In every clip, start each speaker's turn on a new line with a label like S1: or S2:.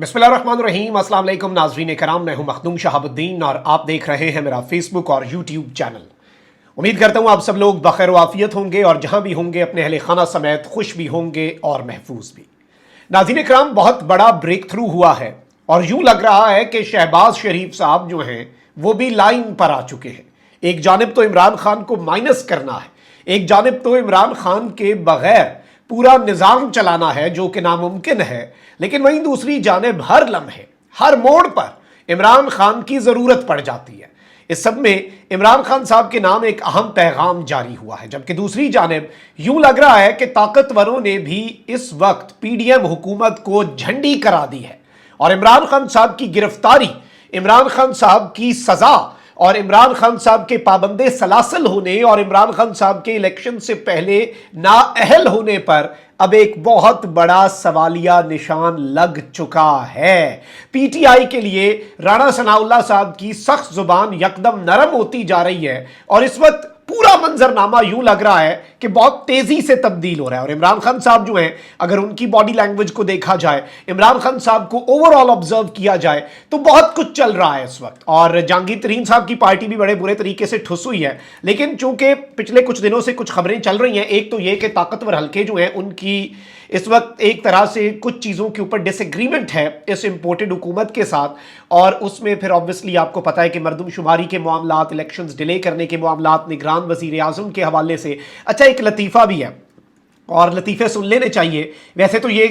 S1: बिस्मिल्लाहिर्रहमानिर्रहीम। अस्सलाम वालेकुम नाज़रीन कराम, मैं हूं मखदूम शहाबुद्दीन और आप देख रहे हैं मेरा फेसबुक और यूट्यूब चैनल। उम्मीद करता हूं आप सब लोग बखैर वाफियत होंगे और जहां भी होंगे अपने अहले खाना समेत खुश भी होंगे और महफूज भी। नाज़रीन कराम, बहुत बड़ा ब्रेक थ्रू हुआ है और यूं लग रहा है कि शहबाज शरीफ साहब जो हैं वो भी लाइन पर आ चुके हैं। एक जानिब तो इमरान खान को माइनस करना है, एक जानिब तो इमरान खान के बगैर पूरा निज़ाम चलाना है जो कि नामुमकिन है, लेकिन वहीं दूसरी जानिब हर लम्हे हर मोड़ पर इमरान खान की ज़रूरत पड़ जाती है। इस सब में इमरान खान साहब के नाम एक अहम पैगाम जारी हुआ है, जबकि दूसरी जानिब यूं लग रहा है कि ताकतवरों ने भी इस वक्त पीडीएम हुकूमत को झंडी करा दी है और इमरान खान साहब की गिरफ्तारी, इमरान खान साहब की सजा और इमरान खान साहब के पाबंदे सलासल होने और इमरान खान साहब के इलेक्शन से पहले नाअहल होने पर अब एक बहुत बड़ा सवालिया निशान लग चुका है। पीटीआई के लिए राणा सनाउल्लाह साहब की सख्त जुबान यकदम नरम होती जा रही है और इस वक्त पूरा मंजरनामा यूं लग रहा है कि बहुत तेजी से तब्दील हो रहा है। और इमरान खान साहब जो हैं, अगर उनकी बॉडी लैंग्वेज को देखा जाए, इमरान खान साहब को ओवरऑल ऑब्जर्व किया जाए तो बहुत कुछ चल रहा है इस वक्त। और जहांगीर तरीन साहब की पार्टी भी बड़े बुरे तरीके से ठुस हुई है, लेकिन चूंकि पिछले कुछ दिनों से कुछ खबरें चल रही हैं, एक तो ये कि ताकतवर हल्के जो हैं उनकी इस वक्त एक तरह से कुछ चीज़ों के ऊपर डिसएग्रीमेंट है इस इम्पोर्टेड हुकूमत के साथ, और उसमें फिर ऑब्वियसली आपको पता है कि मरदमशुमारी के मामलात, इलेक्शंस डिले करने के मामलात, निगरान वज़ीर आज़म के हवाले से अच्छा एक लतीफ़ा भी है और लतीफ़े सुन लेने चाहिए। वैसे तो ये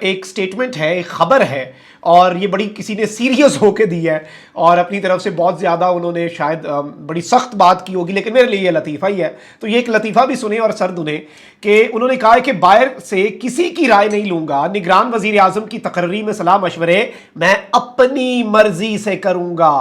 S1: एक स्टेटमेंट है, एक ख़बर है और ये बड़ी किसी ने सीरियस होके दी है और अपनी तरफ से बहुत ज़्यादा उन्होंने शायद बड़ी सख्त बात की होगी, लेकिन मेरे लिए ये लतीफ़ा ही है। तो ये एक लतीफ़ा भी सुने और सर दुने कि उन्होंने कहा है कि बाहर से किसी की राय नहीं लूँगा, निगरान वज़ीर आज़म की तकर्री में सलाह मशवरे मैं अपनी मर्जी से करूँगा,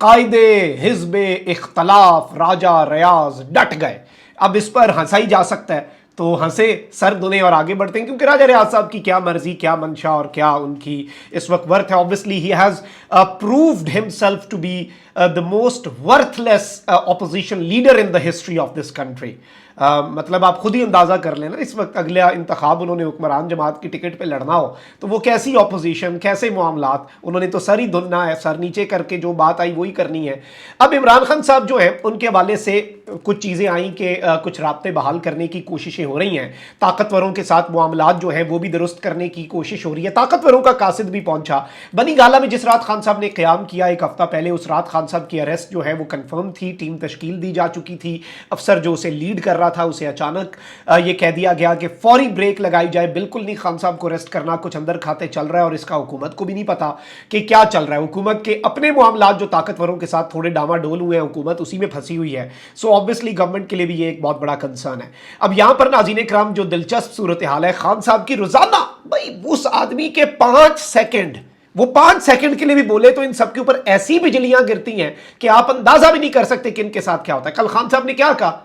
S1: कायदे हिज़्बे इख्तलाफ राजा रियाज डट गए। अब इस पर हंसा ही जा सकता है तो हंसे, सर दुने और आगे बढ़ते हैं, क्योंकि राजा रियाज साहब की क्या मर्जी, क्या मंशा और क्या उनकी इस वक्त वर्थ है। Obviously he has proved himself to be the most worthless opposition leader in the history of this country. मतलब आप खुद ही अंदाज़ा कर लेना, इस वक्त अगला इंतखाब उन्होंने हुक्मरान जमात की टिकट पे लड़ना हो तो वो कैसी ऑपोजिशन, कैसे मामलात, उन्होंने तो सर ही धुनना है, सर नीचे करके जो बात आई वही करनी है। अब इमरान खान साहब जो है उनके हवाले से कुछ चीज़ें आई कि कुछ राब्ते बहाल करने की कोशिशें हो रही हैं, ताकतवरों के साथ मामलात जो हैं वो भी दुरुस्त करने की कोशिश हो रही है। ताकतवरों का कासिद भी पहुंचा बनी गाला में जिस रात खान साहब ने क़याम किया एक हफ्ता पहले, उस रात खान साहब की अरेस्ट जो है वो कन्फर्म थी, टीम तश्कील दी जा चुकी थी, अफसर जो उसे लीड कर रहा था उसे अचानक ये कह दिया गया कि फौरी ब्रेक लगाई जाए, बिल्कुल नहीं खान साहब को अरेस्ट करना, कुछ अंदर खाते चल रहा है और इसका हुकूमत को भी नहीं पता कि क्या चल रहा है। हुकूमत के अपने मामलात जो ताकतवरों के साथ थोड़े डामाडोल हुए हैं, हुकूमत उसी में फंसी हुई है। सो ऑब्वियसली गवर्नमेंट के लिए भी ये एक बहुत बड़ा कंसर्न है। अब यहां पर नाज़रीन कराम जो दिलचस्प सूरत हाल है, खान साहब की रोजाना भाई उस आदमी के 5 सेकंड, वो 5 सेकंड के लिए भी बोले तो इन सब के ऊपर ऐसी बिजलियां गिरती हैं कि आप अंदाजा भी नहीं कर सकते कि इनके साथ क्या होता है। कल खान साहब ने क्या कहा,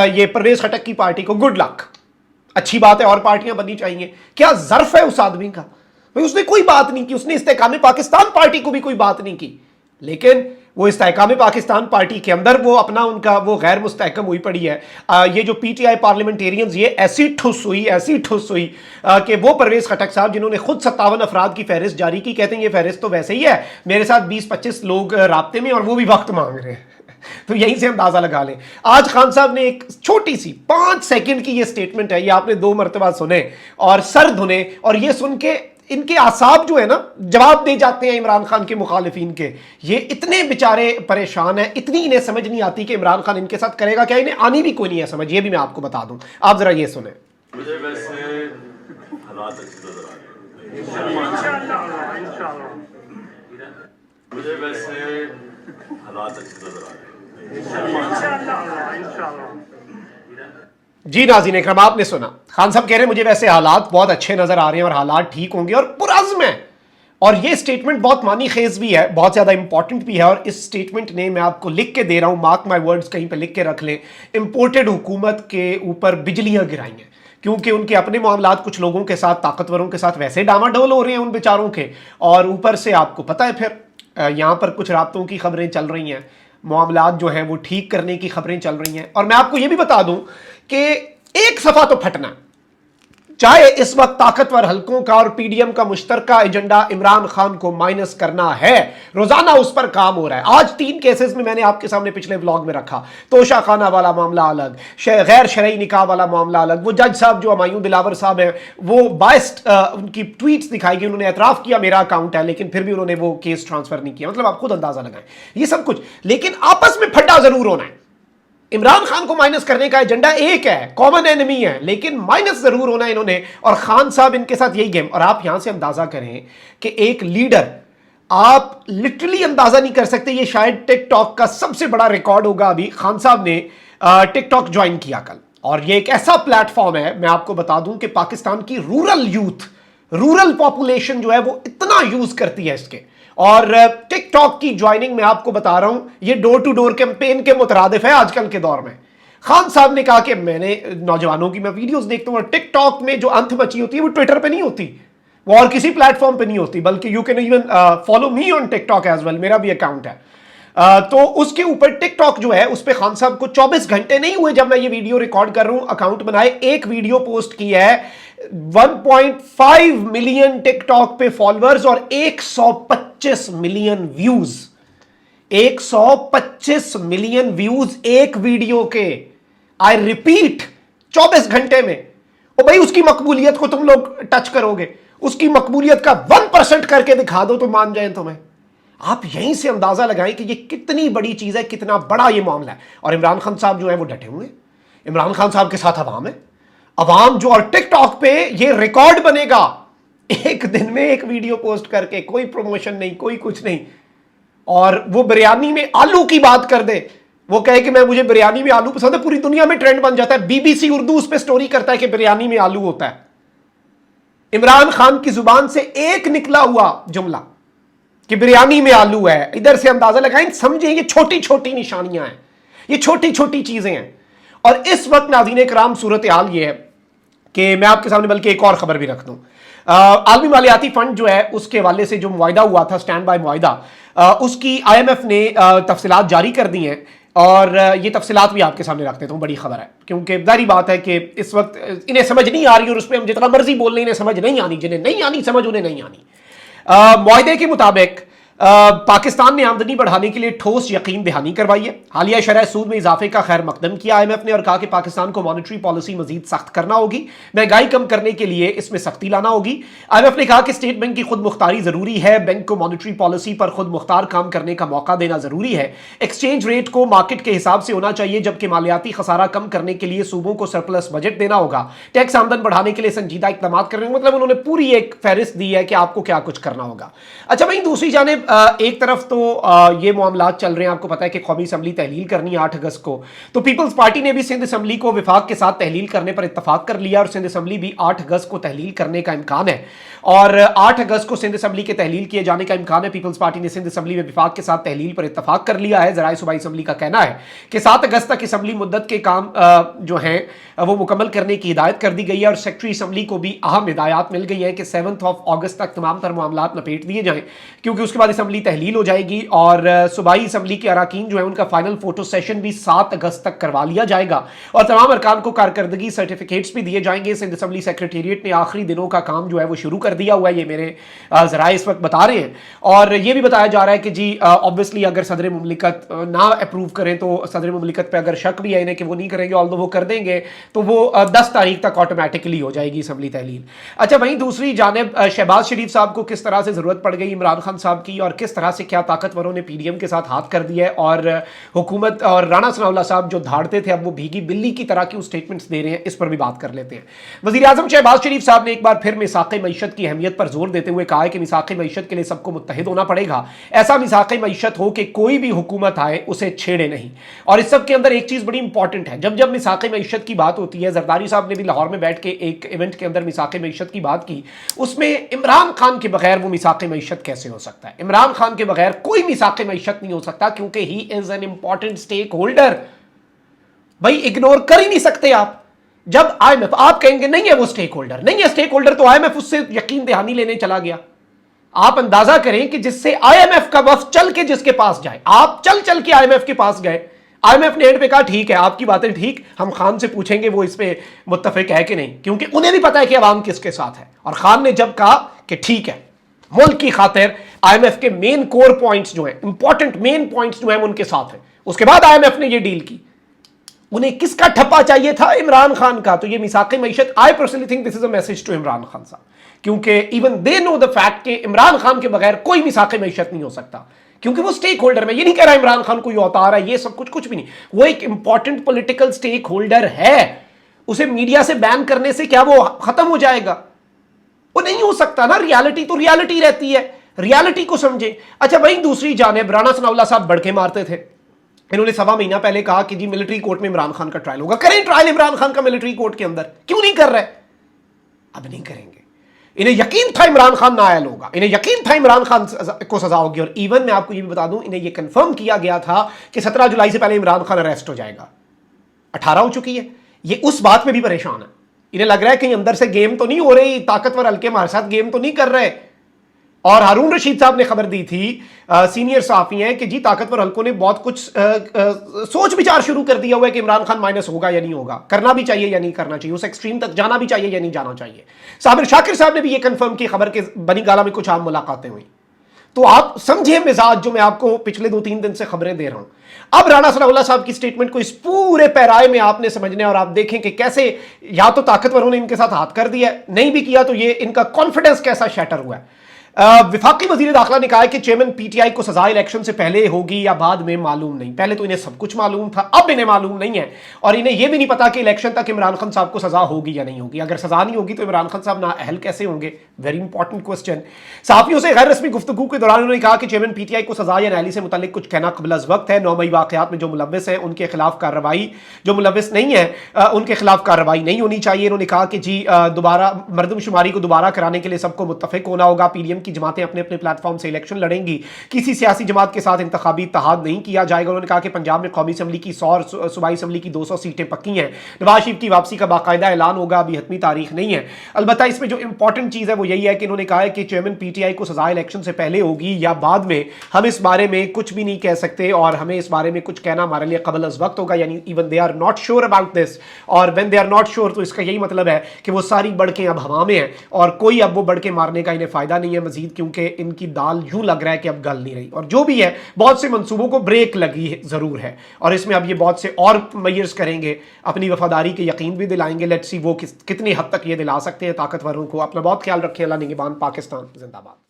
S1: ये परवेज खटक की पार्टी को गुड लक, अच्छी बात है और पार्टियां बननी चाहिए। क्या जर्फ है उस आदमी का, भाई उसने कोई बात नहीं की, उसने इस्तेकाम पाकिस्तान पार्टी को भी कोई बात नहीं की, लेकिन वो इस्तेकाम पाकिस्तान पार्टी के अंदर वो अपना उनका वो गैर मुस्तहकम हुई पड़ी है। ये जो पीटीआई पार्लियामेंटेरियंस ये ऐसी ठुस हुई कि वो परवेज खटक साहब जिन्होंने खुद 57 अफराद की फहरिस्त जारी की, कहते हैं ये फहरिस्त तो वैसे ही है, मेरे साथ 20-25 लोग राब्ते में और वो भी वक्त मांग रहे हैं। तो यहीं से अंदाजा लगा लें। आज खान साहब ने एक छोटी सी 5 सेकंड की ये स्टेटमेंट है, ये आपने 2 मरतबा सुने और सर धुने, और ये सुन के इनके आसाब जो है ना जवाब दे जाते हैं इमरान खान के मुखालिफिन के। ये इतने बेचारे परेशान हैं, इतनी इन्हें समझ नहीं आती कि इमरान खान इनके साथ करेगा क्या, इन्हें आनी भी कोई नहीं है समझ, ये भी मैं आपको बता दूं। आप जरा ये सुने।
S2: मुझे वैसे हालात अच्छे नजर आ रहे हैं, मुझे वैसे हालात अच्छे नजर आ रहे हैं।
S1: जी नाज़रीन इकराम, आपने सुना, खान साहब कह रहे हैं मुझे वैसे हालात बहुत अच्छे नजर आ रहे हैं और हालात ठीक होंगे और पुरअज़्म है। और ये स्टेटमेंट बहुत मानी खेज भी है, बहुत ज़्यादा इंपॉर्टेंट भी है, और इस स्टेटमेंट ने, मैं आपको लिख के दे रहा हूँ, मार्क माई वर्ड्स, कहीं पे लिख के रख लें, इंपोर्टेड हुकूमत के ऊपर बिजलियाँ गिराई हैं, क्योंकि उनके अपने मामलात कुछ लोगों के साथ, ताकतवरों के साथ वैसे डामाडोल हो रहे हैं उन बेचारों के, और ऊपर से आपको पता है फिर यहाँ पर कुछ राब्तों की खबरें चल रही हैं, मामलात जो हैं वो ठीक करने की खबरें चल रही हैं। और मैं आपको ये भी बता दूं कि एक सफ़ा तो फटना, चाहे इस वक्त ताकतवर हलकों का और पीडीएम का मुश्तरका एजेंडा इमरान खान को माइनस करना है, रोजाना उस पर काम हो रहा है। आज 3 केसेस में मैंने आपके सामने पिछले व्लॉग में रखा, तोशा खाना वाला मामला अलग, गैर शरई निकाह वाला मामला अलग, वो जज साहब जो हुमायूं दिलावर साहब है वो बायस्ड उनकी ट्वीट्स दिखाई गई, उन्होंने एतराफ किया मेरा अकाउंट है लेकिन फिर भी उन्होंने वो केस ट्रांसफर नहीं किया। मतलब आप खुद अंदाजा लगाएं ये सब कुछ, लेकिन आपस में फड्डा जरूर होना है। इमरान खान को माइनस करने का एजेंडा एक है, कॉमन एनिमी है, लेकिन माइनस जरूर होना है इन्होंने, और खान साहब इनके साथ यही गेम। और आप यहां से अंदाजा करें कि एक लीडर, आप लिटरली अंदाजा नहीं कर सकते, ये शायद टिकटॉक का सबसे बड़ा रिकॉर्ड होगा। अभी खान साहब ने टिकटॉक ज्वाइन किया कल, और ये एक ऐसा प्लेटफॉर्म है, मैं आपको बता दूं कि पाकिस्तान की रूरल यूथ, रूरल पॉपुलेशन जो है वो इतना यूज करती है इसके। और टिकटॉक की ज्वाइनिंग मैं आपको बता रहा हूं, ये डोर टू डोर कैंपेन के मुतरादिफ है आजकल के दौर में। खान साहब ने कहा कि मैंने नौजवानों की मैं वीडियोस देखता हूं, टिकटॉक में जो अंत मची होती है वो ट्विटर पे नहीं होती, वो और किसी प्लेटफॉर्म पे नहीं होती, बल्कि you can even follow me on TikTok as well, मेरा भी अकाउंट है। तो उसके ऊपर टिकटॉक जो है उस पर खान साहब को 24 घंटे नहीं हुए जब मैं ये वीडियो रिकॉर्ड कर रहा हूं, अकाउंट बनाए, एक वीडियो पोस्ट की है, 1.5 मिलियन टिकटॉक पे फॉलोअर्स और 125 मिलियन व्यूज, 125 मिलियन व्यूज एक वीडियो के। आई रिपीट, 24 घंटे में। ओ भाई, उसकी मकबूलियत को तुम लोग टच करोगे, उसकी मकबूलियत का 1% करके दिखा दो तो मान जाए तुम्हें। आप यहीं से अंदाजा लगाएं कि ये कितनी बड़ी चीज है, कितना बड़ा ये मामला है। और इमरान खान साहब जो है वो डटे हुए हैं, इमरान खान साहब के साथ अवाम है, अवाम जो, और टिकटॉक पे ये रिकॉर्ड बनेगा, एक दिन में एक वीडियो पोस्ट करके, कोई प्रमोशन नहीं, कोई कुछ नहीं, और वो बिरयानी में आलू की बात कर दे, वो कहे कि मुझे बिरयानी में आलू पसंद है, पूरी दुनिया में ट्रेंड बन जाता है। बीबीसी उर्दू उस पर स्टोरी करता है कि बिरयानी में आलू होता है। इमरान खान की जुबान से एक निकला हुआ जुमला कि बिरयानी में आलू है, इधर से अंदाजा लगाएं, समझें ये छोटी छोटी निशानियां हैं, ये छोटी छोटी चीजें हैं। और इस वक्त नाज़रीन कराम सूरत हाल ये है कि मैं आपके सामने बल्कि एक और खबर भी रख दूं, आलमी मालियाती फंड जो है उसके हवाले से जो मुआहिदा हुआ था, स्टैंड बाय मुआहिदा, उसकी IMF ने तफसीलात जारी कर दी हैं, और ये तफसीलात भी आपके सामने रख देता हूँ। बड़ी खबर है, क्योंकि जाहिर बात है कि इस वक्त इन्हें समझ नहीं आ रही, और उस पर हम जितना मर्जी बोल लें इन्हें समझ नहीं आनी, जिन्हें नहीं आनी समझ उन्हें नहीं आनी। मुआहिदे के मुताबिक पाकिस्तान ने आमदनी बढ़ाने के लिए ठोस यकीन दहानी करवाई है। हालिया शरह सूद में इजाफे का खैर मकदम किया IMF ने, और कहा कि पाकिस्तान को मॉनेटरी पॉलिसी मजीद सख्त करना होगी, महंगाई कम करने के लिए इसमें सख्ती लाना होगी। IMF ने कहा कि स्टेट बैंक की खुद मुख्तारी जरूरी है, बैंक को मॉनेटरी पॉलिसी पर खुद मुख्तार काम करने का मौका देना जरूरी है। एक्सचेंज रेट को मार्केट के हिसाब से होना चाहिए, जबकि मालियाती खसारा कम करने के लिए सूबों को सरप्लस बजट देना होगा। टैक्स आमदन बढ़ाने के लिए संजीदा इकदाम करने, मतलब उन्होंने पूरी एक फहरिस्त दी है कि आपको क्या कुछ करना होगा। अच्छा भाई, दूसरी जानिब एक तरफ तो ये मामला चल रहे हैं, आपको पता है कि कौमी असम्बली तहलील करनी है 8 अगस्त को, तो पीपल्स पार्टी ने भी सिंध असम्बली को विफाक के साथ तहलील करने पर इत्तफाक कर लिया, और सिंध असम्बली भी 8 अगस्त को तहलील करने का इम्कान है। और 8 अगस्त को सिंध असम्बली के तहलील किए जाने का इम्कान है। पीपल्स पार्टी ने सिंध असम्बली में विफाक के साथ तहलील पर इत्तफाक कर लिया है। ज़राए सूबाई असम्बली का कहना है कि 7 अगस्त तक असम्बली मुद्दत के काम जो हैं वो मुकम्मल करने की हिदायत कर दी गई है, और सेक्रेटरी असम्बली को भी अहम हिदायत मिल गई है कि 7 अगस्त तक तमाम तर मामलात लपेट दिए जाएं, क्योंकि उसके बाद असम्बली तहलील हो जाएगी, और सूबाई असम्बली के अराकीन जो है उनका फाइनल फोटो सेशन भी 7 अगस्त तक करवा लिया जाएगा, और तमाम अरकान को कारकर्दगी सर्टिफिकेट्स भी दिए जाएंगे। सिंध असम्बली सेक्रेटेरिएट ने आखिरी दिनों का काम जो है वो शुरू कर दिया हुआ है, ये मेरे ज़राए इस वक्त बता रहे हैं। और ये भी बताया जा रहा है कि जी ऑब्वियसली अगर सदर मुमलिकत ना अप्रूव करें, तो सदर मुमलिकत पर अगर शक भी है इन्हें कि वो नहीं करेंगे, ऑल्दो वो कर देंगे, तो वो 10 तारीख तक ऑटोमेटिकली हो जाएगी असम्बली तहलील। अच्छा, वहीं दूसरी जानिब शहबाज शरीफ साहब को किस तरह से ज़रूरत पड़ गई इमरान खान साहब की, और किस तरह से क्या ताकतवरों ने PDM के साथ हाथ कर दिया है, और हुकूमत और राणा सनाउल्लाह साहब जो धाड़ते थे अब वो भीगी बिल्ली की तरह की स्टेटमेंट्स दे रहे हैं, इस पर भी बात कर लेते हैं। वज़ीर आज़म शहबाज शरीफ साहब ने एक बार फिर मिसाक़े मईशत की अहमियत पर जोर देते हुए कहा है कि मिसाक़े मईशत के लिए सबको मुत्तहिद होना पड़ेगा, ऐसा मिसाक़े मईशत हो कि कोई भी हुकूमत आए उसे छेड़े नहीं। और इस सब के अंदर एक चीज़ बड़ी इंपॉर्टेंट है, जब जब मिसाक़े मईशत की बात होती है, जरदारी साहब ने भी लाहौर में बैठ के एक इवेंट के अंदर मिसाक़े मईशत की बात की, उसमें इमरान खान के बगैर वो मिसाक़े मईशत कैसे हो सकता है, इमरान खान के बगैर कोई मिसाक़े मईशत नहीं हो सकता, क्योंकि he is an important stakeholder. भाई इग्नोर कर ही नहीं सकते आप। जब IMF, आप कहेंगे नहीं है वो स्टेक होल्डर, नहीं है स्टेक होल्डर, तो IMF उससे यकीन दहानी लेने चला गया। आप अंदाजा करें कि जिससे IMF का वफ्द चल के जिसके पास जाए, आप चल चल के IMF के पास गए, IMF نے اینڈ پہ کہا ٹھیک ہے آپ کی باتیں ٹھیک، ہم خان سے پوچھیں گے وہ اس پہ متفق ہے کہ نہیں، کیونکہ انہیں بھی پتا ہے کہ عوام کس کے ساتھ ہے. اور خان نے جب کہا کہ ٹھیک ہے ملک کی خاطر IMF کے مین کور پوائنٹس جو ہیں، امپورٹنٹ مین پوائنٹس جو ہیں ان کے ساتھ ہیں، اس کے بعد IMF نے یہ ڈیل کی. انہیں کس کا ٹھپا چاہیے تھا؟ عمران خان کا. تو یہ میثاق معیشت، I personally think this is a message to Imran Khan صاحب، کیونکہ even they know the fact کہ عمران خان کے بغیر کوئی میثاق معیشت نہیں ہو سکتا، کیونکہ وہ سٹیک ہولڈر. میں یہ نہیں کہہ رہا عمران خان کوئی اوتار ہے، یہ سب کچھ بھی نہیں، وہ ایک امپورٹنٹ پولیٹیکل سٹیک ہولڈر ہے. اسے میڈیا سے بین کرنے سے کیا وہ ختم ہو جائے گا؟ وہ نہیں ہو سکتا نا. ریالٹی تو ریالٹی رہتی ہے، ریالٹی کو سمجھیں. اچھا وہیں دوسری جانب رانا ثناء اللہ صاحب بڑھ کے مارتے تھے. انہوں نے 1.25 مہینہ پہلے کہا کہ جی ملٹری کورٹ میں عمران خان کا ٹرائل ہوگا. کریں ٹرائل عمران خان کا ملٹری کورٹ کے اندر، کیوں نہیں کر رہے؟ اب نہیں کریں گے. انہیں یقین تھا عمران خان نااہل ہوگا، انہیں یقین تھا عمران خان کو سزا ہوگی. اور ایون میں آپ کو یہ بھی بتا دوں انہیں یہ کنفرم کیا گیا تھا کہ 17 جولائی سے پہلے عمران خان اریسٹ ہو جائے گا. 18 ہو چکی ہے. یہ اس بات میں بھی پریشان ہے، انہیں لگ رہا ہے کہیں اندر سے گیم تو نہیں ہو رہی، طاقتور حلقے ہمارے ساتھ گیم تو نہیں کر رہے. اور ہارون رشید صاحب نے خبر دی تھی، سینئر صحافی ہیں، کہ جی طاقتور حلقوں نے بہت کچھ سوچ بچار شروع کر دیا ہوا ہے کہ عمران خان مائنس ہوگا یا نہیں ہوگا، کرنا بھی چاہیے یا نہیں کرنا چاہیے، اس ایکسٹریم تک جانا بھی چاہیے یا نہیں جانا چاہیے. صابر شاکر صاحب نے بھی یہ کنفرم کی خبر کہ بنی گالا میں کچھ عام ملاقاتیں ہوئی. تو آپ سمجھیں مزاج جو میں آپ کو پچھلے 2-3 دن سے خبریں دے رہا ہوں. اب رانا ثناء اللہ صاحب کی سٹیٹمنٹ کو اس پورے پیرائے میں آپ نے سمجھنا ہے، اور آپ دیکھیں کہ کیسے یا تو طاقتوروں نے ان کے ساتھ ہاتھ کر دیا ہے، نہیں بھی کیا تو یہ ان کا کانفیڈنس کیسا شیٹر ہوا ہے. وفاقی وزیر داخلہ نے کہا ہے کہ چیئرمین پی ٹی آئی کو سزا الیکشن سے پہلے ہوگی یا بعد میں معلوم نہیں. پہلے تو انہیں سب کچھ معلوم تھا، اب انہیں معلوم نہیں ہے، اور انہیں یہ بھی نہیں پتا کہ الیکشن تک عمران خان صاحب کو سزا ہوگی یا نہیں ہوگی. اگر سزا نہیں ہوگی تو عمران خان صاحب نااہل کیسے ہوں گے؟ Very important question. صحافیوں سے غیر رسمی گفتگو کے دوران انہوں نے کہا کہ چیئرمین پی ٹی آئی کو سزا یا نااہلی سے متعلق کچھ کہنا قبل از وقت ہے. 9 مئی واقعات میں جو ملوث ہیں ان کے خلاف کارروائی، جو ملوث نہیں ہے ان کے خلاف کارروائی نہیں ہونی چاہیے. انہوں نے کہا کہ جی دوبارہ مردم شماری کو دوبارہ کرانے کے لیے سب کو متفق ہونا ہوگا. پی ڈی ایم کی جماعتیں اپنے اپنے پلیٹ فارم سے الیکشن لڑیں گی، کسی سیاسی جماعت کے ساتھ انتخابی اتحاد نہیں کیا جائے گا. انہوں نے کہا کہ پنجاب میں قومی اسمبلی کی 100 اور صوبائی اسمبلی کی 200 سیٹیں پکی ہیں. نواز شریف کی واپسی کا باقاعدہ اعلان ہوگا، ابھی حتمی تاریخ نہیں ہے. البتہ اس میں جو امپورٹنٹ چیز ہے وہ یہی ہے کہ انہوں نے کہا ہے کہ چیئرمین پی ٹی آئی کو سزا الیکشن سے پہلے ہوگی یا بعد میں، ہم اس بارے میں کچھ بھی نہیں کہہ سکتے، اور ہمیں اس بارے میں کچھ کہنا ہمارے لیے قبل از وقت ہوگا. یعنی even they are not sure about this, اور when they are not sure تو اس کا یہی مطلب ہے کہ وہ ساری بڑکیں اب ہوا میں ہیں، اور کوئی اب وہ بڑکیں مارنے کا انہیں فائدہ نہیں ہے مزید، کیونکہ ان کی دال یوں لگ رہا ہے کہ اب گل نہیں رہی. اور جو بھی ہے بہت سے منصوبوں کو بریک لگی ضرور ہے، اور اس میں اب یہ بہت سے اور میئرز کریں گے، اپنی وفاداری کے یقین بھی دلائیں گے. لیٹس سی وہ کتنی حد تک یہ دلا سکتے ہیں طاقتوروں کو. اپنا بہت خیال رکھیں. اللہ نگہبان. پاکستان زندہ باد.